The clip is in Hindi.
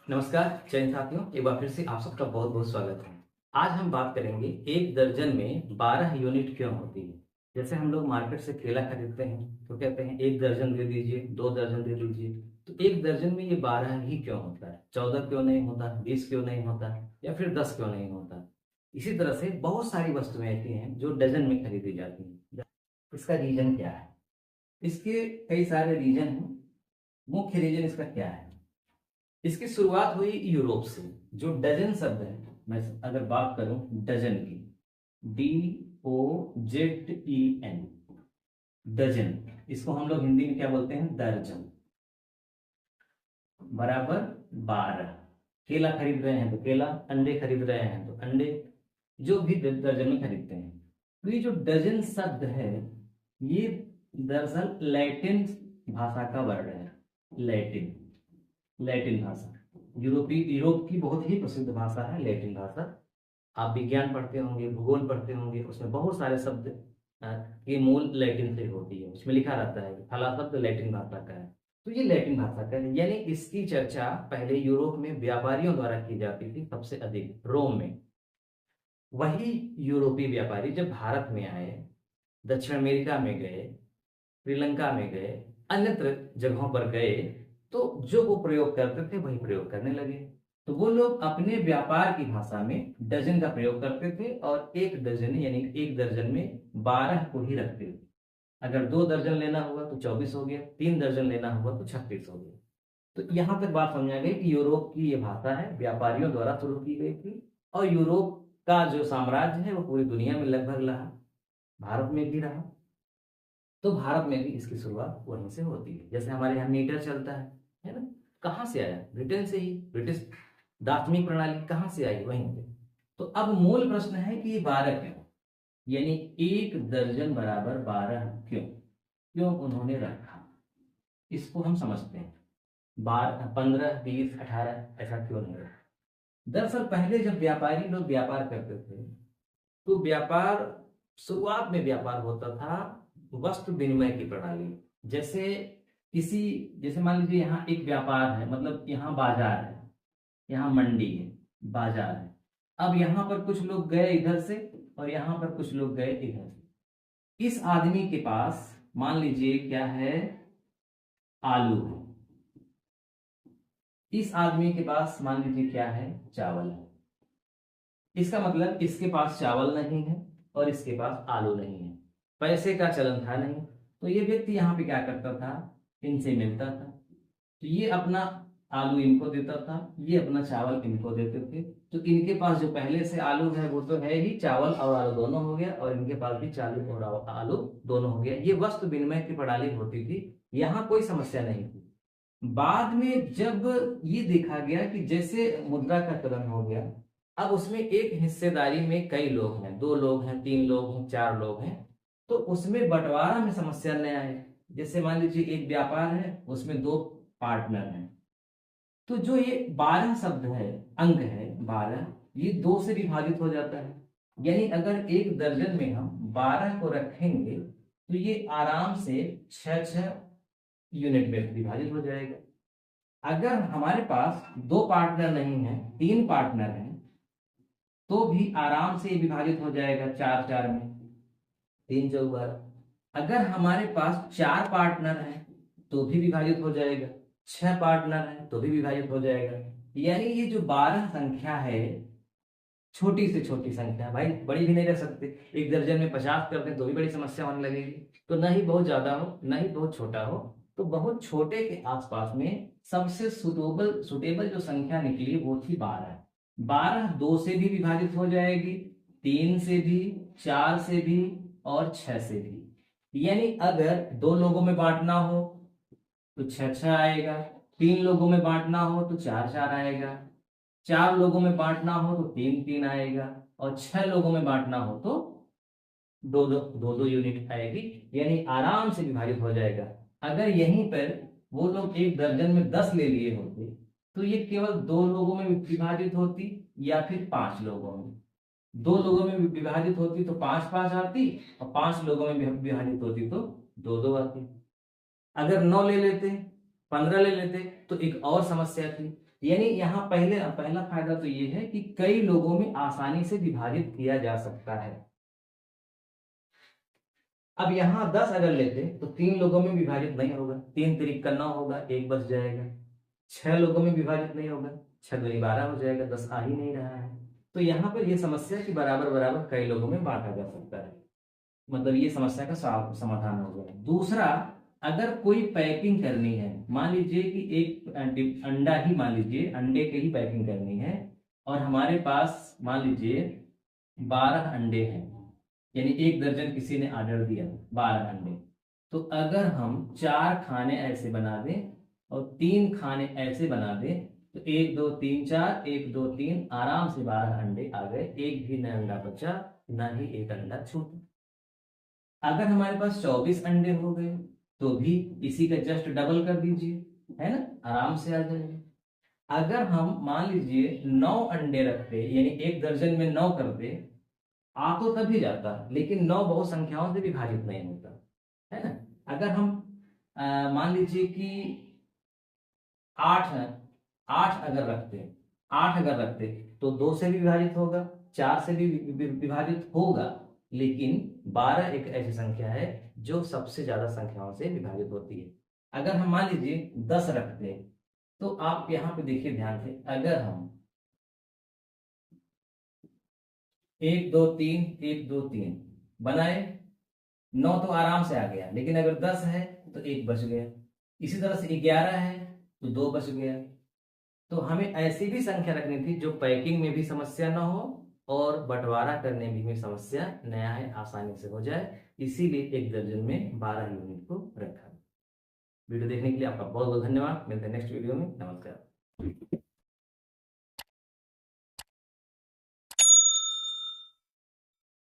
नमस्कार चयन साथियों, एक बार फिर से आप सबका बहुत बहुत स्वागत है। आज हम बात करेंगे एक दर्जन में 12 यूनिट क्यों होती है। जैसे हम लोग मार्केट से केला खरीदते हैं तो कहते हैं एक दर्जन दे दीजिए, 2 दर्जन दे दीजिए। तो एक दर्जन में ये 12 ही क्यों होता है? 14 क्यों नहीं होता, 20 क्यों नहीं होता, या फिर 10 क्यों नहीं होता? इसी तरह से बहुत सारी वस्तुएं ऐसी हैं जो डजन में खरीदी जाती हैं। इसका रीजन क्या है? इसके कई सारे रीजन हैं। मुख्य रीजन इसका क्या है? इसकी शुरुआत हुई यूरोप से। जो डजन शब्द है, मैं अगर बात करूं डजन की, DOZEN, डजन, इसको हम लोग हिंदी में क्या बोलते हैं? दर्जन बराबर 12। केला खरीद रहे हैं तो केला, अंडे खरीद रहे हैं तो अंडे, जो भी दर्जन में खरीदते हैं। तो ये जो डजन शब्द है, ये दरअसल लैटिन भाषा का वर्ड है। लैटिन, लैटिन भाषा यूरोप की बहुत ही प्रसिद्ध भाषा है लैटिन भाषा। आप विज्ञान पढ़ते होंगे, भूगोल पढ़ते होंगे, उसमें बहुत सारे शब्द की मूल लैटिन से होती है। उसमें लिखा रहता है कि फला शब्द लैटिन भाषा का है। तो ये लैटिन भाषा का है, यानी इसकी चर्चा पहले यूरोप में व्यापारियों द्वारा की जाती थी, सबसे अधिक रोम में। वही यूरोपीय व्यापारी जब भारत में आए, दक्षिण अमेरिका में गए, श्रीलंका में गए, अन्यत्र जगहों पर गए, तो जो वो प्रयोग करते थे वही प्रयोग करने लगे। तो वो लोग अपने व्यापार की भाषा में डजन का प्रयोग करते थे, और एक डजन यानी एक दर्जन में 12 को ही रखते थे। अगर 2 दर्जन लेना हुआ तो 24 हो गया, 3 दर्जन लेना हुआ तो 36 हो गया। तो यहां तक बात समझ आ गई कि यूरोप की ये भाषा है, व्यापारियों द्वारा शुरू की गई थी। और यूरोप का जो साम्राज्य है वो पूरी दुनिया में लगभग रहा, भारत में भी रहा। तो भारत में भी इसकी शुरुआत वहीं से होती है। जैसे हमारे यहाँ मीटर चलता है ना? कहाँ से आया? ब्रिटेन से ही। ब्रिटिश दार्शनिक प्रणाली कहाँ से आई? वहीं पे। तो अब मूल प्रश्न है कि ये 12 क्यों, यानी एक दर्जन बराबर 12 क्यों, क्यों उन्होंने रखा? इसको हम समझते हैं। 12, 15, 20, 18 ऐसा क्यों नहीं रखा? दरअसल पहले जब व्यापारी लोग व्यापार करते थे, तो व्यापार, शुरुआत में व्यापार होता था वस्तु विनिमय की प्रणाली। जैसे किसी, जैसे मान लीजिए यहाँ एक व्यापार है, मतलब यहाँ बाजार है, यहाँ मंडी है, बाजार है। अब यहाँ पर कुछ लोग गए इधर से, और यहाँ पर कुछ लोग गए इधर से। इस आदमी के पास मान लीजिए क्या है? आलू है। इस आदमी के पास मान लीजिए क्या है? चावल है। इसका मतलब इसके पास चावल नहीं है और इसके पास आलू नहीं है, पैसे का चलन था नहीं। तो ये व्यक्ति यहाँ पे क्या करता था? इनसे मिलता था। तो ये अपना आलू इनको देता था, ये अपना चावल इनको देते थे। तो इनके पास जो पहले से आलू है वो तो है ही, चावल और आलू दोनों हो गया, और इनके पास भी चावल और आलू दोनों हो गया। ये वस्तु विनिमय की प्रणाली होती थी, यहाँ कोई समस्या नहीं थी। बाद में जब ये देखा गया कि जैसे मुद्रा का चलन हो गया, अब उसमें एक हिस्सेदारी में कई लोग हैं, 2 लोग हैं, 3 लोग हैं, 4 लोग हैं, तो उसमें बंटवारा में समस्या न आए। जैसे मान लीजिए एक व्यापार है, उसमें 2 पार्टनर हैं, तो जो ये 12 शब्द है, अंक है 12, ये 2 से विभाजित हो जाता है। यानी अगर एक दर्जन में हम 12 को रखेंगे तो ये आराम से 6 यूनिट में विभाजित हो जाएगा। अगर हमारे पास 2 पार्टनर नहीं है, 3 पार्टनर हैं, तो भी आराम से विभाजित हो जाएगा 4 4 में, 3 4 12। अगर हमारे पास 4 पार्टनर हैं तो भी विभाजित हो जाएगा, 6 पार्टनर हैं तो भी विभाजित हो जाएगा। यानी ये जो 12 संख्या है, छोटी से छोटी संख्या, भाई बड़ी भी नहीं रख सकते। एक दर्जन में 50 कर दें तो भी बड़ी समस्या होने लगेगी। तो न ही बहुत ज्यादा हो, न ही बहुत छोटा हो, तो बहुत छोटे के आसपास में सबसे सुटेबल जो संख्या निकली वो थी 12। 12 2 से भी विभाजित हो जाएगी, 3 से भी, 4 से भी, और 6 से भी। यानी अगर 2 लोगों में बांटना हो तो 6 6 आएगा, 3 लोगों में बांटना हो तो 4 4 आएगा, 4 लोगों में बांटना हो तो 3 3 आएगा, और 6 लोगों में बांटना हो तो 2 2 यूनिट आएगी। यानी आराम से विभाजित हो जाएगा। अगर यहीं पर वो लोग एक दर्जन में 10 ले लिए होते तो ये केवल 2 लोगों में विभाजित होती, या फिर 5 लोगों में। 2 लोगों में विभाजित होती तो 5 5 आती, और 5 लोगों में विभाजित होती तो 2 2 आती। अगर 9 ले लेते, 15 ले लेते, तो एक और समस्या थी यानी यहाँ पहला फायदा तो ये है कि कई लोगों में आसानी से विभाजित किया जा सकता है। अब यहाँ 10 अगर लेते तो 3 लोगों में विभाजित नहीं होगा, 3 तिरिक का 9 होगा, 1 बच जाएगा। 6 लोगों में विभाजित नहीं होगा, 6 दूनी 12 हो जाएगा, 10 आ ही नहीं रहा है। तो यहाँ पर यह समस्या कि बराबर बराबर कई लोगों में बांटा जा सकता है, मतलब ये समस्या का समाधान हो गया। दूसरा, अगर कोई पैकिंग करनी है, मान लीजिए कि एक अंडा ही, मान लीजिए अंडे की ही पैकिंग करनी है और हमारे पास मान लीजिए 12 अंडे हैं, यानी 1 दर्जन किसी ने ऑर्डर दिया 12 अंडे। तो अगर हम 4 खाने ऐसे बना दें और 3 खाने ऐसे बना दें तो 1 2 3 4, 1 2 3, आराम से 12 अंडे आ गए, एक भी न अंडा बचा, ना ही एक अंडा छूटा। अगर हमारे पास 24 अंडे हो गए तो भी इसी का जस्ट डबल कर दीजिए, है ना, आराम से आ जाएंगे। अगर हम मान लीजिए 9 अंडे रखते, यानी 1 दर्जन में 9 करते, आ तो तभी जाता, लेकिन 9 बहुत संख्याओं से विभाजित नहीं होता, है ना। अगर हम मान लीजिए कि 8 अगर रखते तो 2 से भी विभाजित होगा, 4 से भी विभाजित होगा, लेकिन 12 एक ऐसी संख्या है जो सबसे ज्यादा संख्याओं से विभाजित होती है। अगर हम मान लीजिए 10 रखते तो आप यहाँ पे देखिए ध्यान से, अगर हम 1 2 3 1 2 3 बनाए, 9 तो आराम से आ गया, लेकिन अगर 10 है तो 1 बच गया। इसी तरह से 11 है तो 2 बच गया। तो हमें ऐसी भी संख्या रखनी थी जो पैकिंग में भी समस्या ना हो और बंटवारा करने में भी समस्या नया है, आसानी से हो जाए, इसीलिए 1 दर्जन में 12 यूनिट को रखा। वीडियो देखने के लिए आपका बहुत बहुत धन्यवाद। मिलते हैं नेक्स्ट वीडियो में। नमस्कार।